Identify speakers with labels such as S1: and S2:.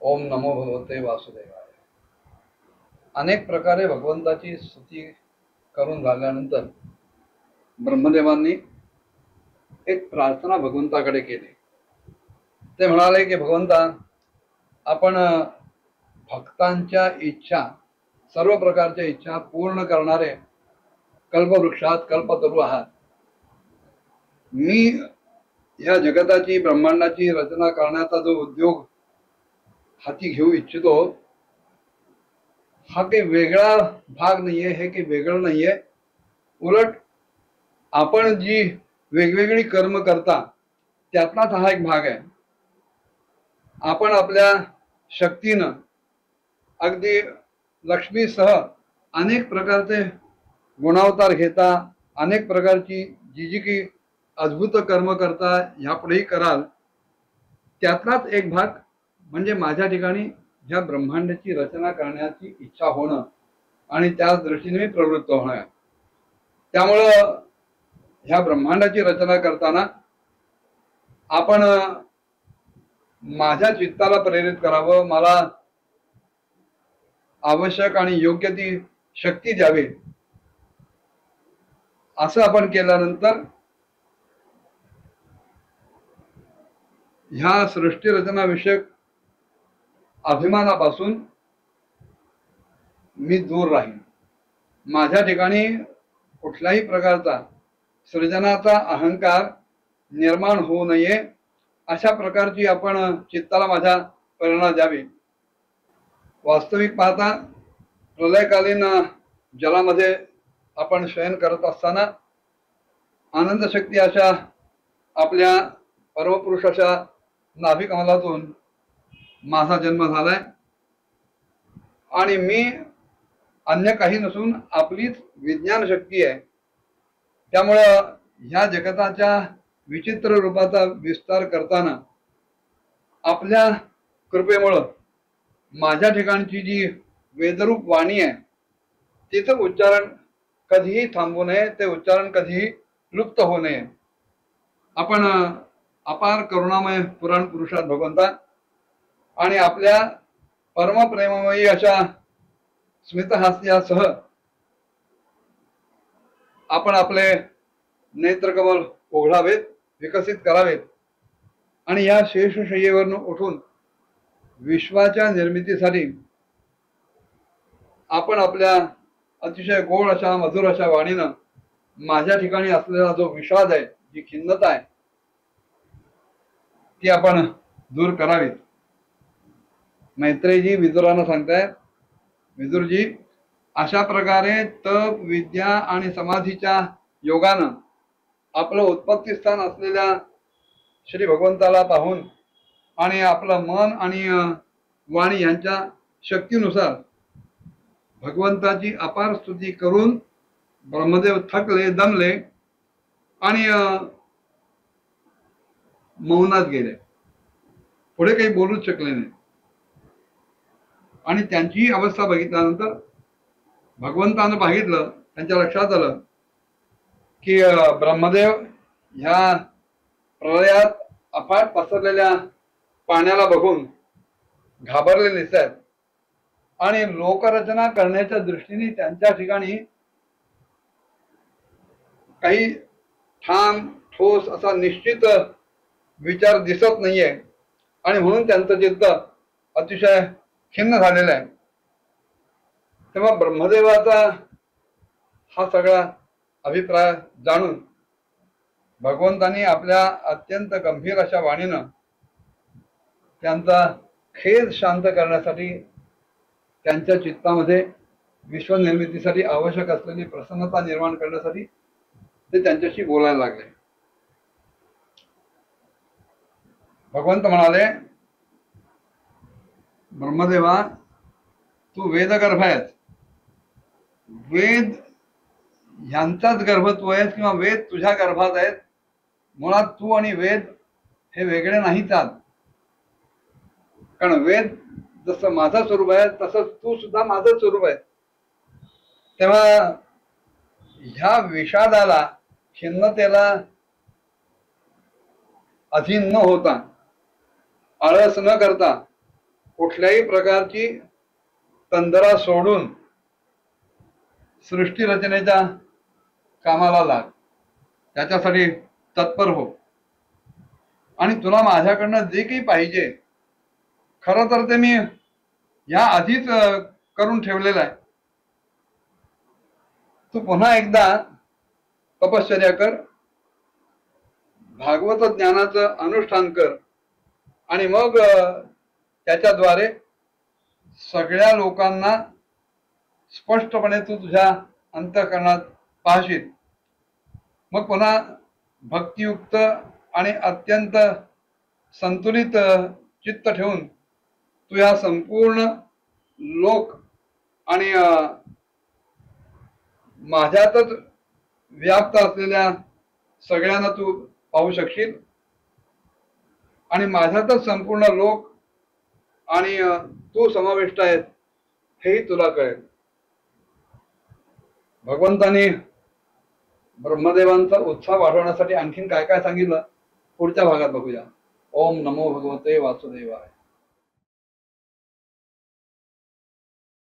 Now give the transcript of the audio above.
S1: ओम नमो भगवते वासुदेवाय। अनेक प्रकारे भगवंताची स्तुती करून झाल्यानंतर ब्रह्मदेवांनी एक प्रार्थना भगवंताकडे केली। ते म्हणाले की भगवंता, आपण भक्तांच्या इच्छा, सर्व प्रकारच्या इच्छा पूर्ण करणारे कल्पवृक्षात कल्पतरू आहात। मी या जगताची ब्रह्मांडाची रचना करण्याचा जो उद्योग हाती घेऊ इच्छितो, हा काही वेगळा भाग नाहीये, हे काही वेगळं नाहीये। उलट आपण जी वेगवेगळी कर्म करता त्यातलाच हा एक भाग आहे। आपण आपल्या शक्तीनं अगदी लक्ष्मीसह अनेक प्रकारचे गुणावतार घेता, अनेक प्रकारची जी जी की अद्भुत कर्म करता, ह्यापुढेही कराल। त्यातलाच एक भाग म्हणजे माझ्या ठिकाणी ह्या ब्रह्मांडाची रचना करण्याची इच्छा होणं आणि त्याच दृष्टीने मी प्रवृत्त होणं। त्यामुळं ह्या ब्रह्मांडाची रचना करताना आपण माझ्या चित्ताला प्रेरित करावं, मला आवश्यक आणि योग्य ती शक्ती द्यावी। असं आपण केल्यानंतर ह्या सृष्टी रचना विषयक अभिमानापासून मी दूर राहीन। माझ्या ठिकाणी कुठल्याही प्रकारचा सृजनाचा अहंकार निर्माण होऊ नये, अशा प्रकारची आपण चित्ताला माझ्या प्रेरणा द्यावी। वास्तविक पाहता प्रलयकालीन जलामध्ये आपण शयन करत असताना आनंद शक्ती अशा आपल्या परमपुरुषाच्या नाभिकमलातून माझा जन्म झालाय आणि मी अन्य काही नसून आपलीच विज्ञान शक्ती आहे। त्यामुळं ह्या जगताच्या विचित्र रूपाचा विस्तार करताना आपल्या कृपेमुळं माझ्या ठिकाणची जी वेदरूप वाणी आहे तिचं उच्चारण कधीही थांबू नये, ते उच्चारण कधीही लुप्त होऊ नये। आपण अपार करुणामय पुराण पुरुषात भगवंता आणि आपल्या परमप्रेममयी अशा स्मितहास्यासह आपण आपले नेत्रकमल उघडावेत, विकसित करावेत आणि या शेषशय्येवरून उठून विश्वाच्या निर्मितीसाठी आपण आपल्या अतिशय गोड अशा मधुर अशा वाणीनं माझ्या ठिकाणी असलेला जो विषाद आहे, जी खिन्नता आहे, ती आपण दूर करावी। मैत्रेयी विदुरांना सांगतायत, विदुरजी, अशा प्रकारे तप, विद्या आणि समाधीच्या योगानं आपलं उत्पत्ती स्थान असलेल्या श्री भगवंताला पाहून आणि आपलं मन आणि वाणी यांच्या शक्तीनुसार भगवंताची अपार स्तुती करून ब्रह्मदेव थकले, दमले आणि मौनात गेले, पुढे काही बोलूच शकले नाही। आणि त्यांची अवस्था बघितल्यानंतर भगवंतानं बघितलं, त्यांच्या लक्षात आलं की ब्रह्मदेव ह्या प्रलयात अफाट पसरलेल्या पाण्याला बघून घाबरले दिसतात आणि लोकरचना करण्याच्या दृष्टीने त्यांच्या ठिकाणी काही ठाम ठोस असा निश्चित विचार दिसत नाहीये आणि म्हणून त्यांचं चित्त अतिशय खिन्न झालेलं आहे। तेव्हा ब्रह्मदेवाचा हा सगळा अभिप्राय जाणून भगवंतांनी आपल्या अत्यंत गंभीर अशा वाणीनं त्यांचा खेद शांत करण्यासाठी, त्यांच्या चित्तामध्ये विश्वनिर्मितीसाठी आवश्यक असलेली प्रसन्नता निर्माण करण्यासाठी ते त्यांच्याशी बोलायला लागले। भगवंत म्हणाले, ब्रह्मदेवा, तू वेदगर्भ आहेस, वेद ह्यांचाच गर्भत्व आहेस किंवा वेद तुझ्या गर्भात आहेत। मुळात तू आणि वेद हे वेगळे नाहीच आहात, कारण वेद जसं माझं स्वरूप आहे तसंच तू सुद्धा माझं स्वरूप आहे। तेव्हा ह्या विषादाला, खिन्नतेला अधीन न होता, आळस न करता कुठल्याही प्रकारची तंद्रा सोडून सृष्टी रचनेच्या कामाला लाग, त्याच्यासाठी तत्पर हो. आणि तुला माझ्याकडनं जे काही पाहिजे, खरं तर ते मी या आधीच करून ठेवलेलं आहे. तू पुन्हा एकदा तपश्चर्या कर, भागवत ज्ञानाचं अनुष्ठान कर, आणि मग त्याच्याद्वारे सगळ्या लोकांना स्पष्टपणे तू तुझ्या अंतःकरणात पाहशील. मग पुन्हा भक्तियुक्त आणि अत्यंत संतुलित चित्त ठेवून तू या संपूर्ण लोक आणि माझ्यातच व्याप्त असलेल्या सगळ्यांना तू पाहू शकशील, आणि माझ्यातच संपूर्ण लोक आणि तू समाविष्ट आहेत हेही तुला कळेल. भगवंतानी ब्रह्मदेवांचा उत्साह वाढवण्यासाठी आणखीन काय काय सांगितलं पुढच्या भागात बघूया. ओम नमो भगवते वासुदेवाय.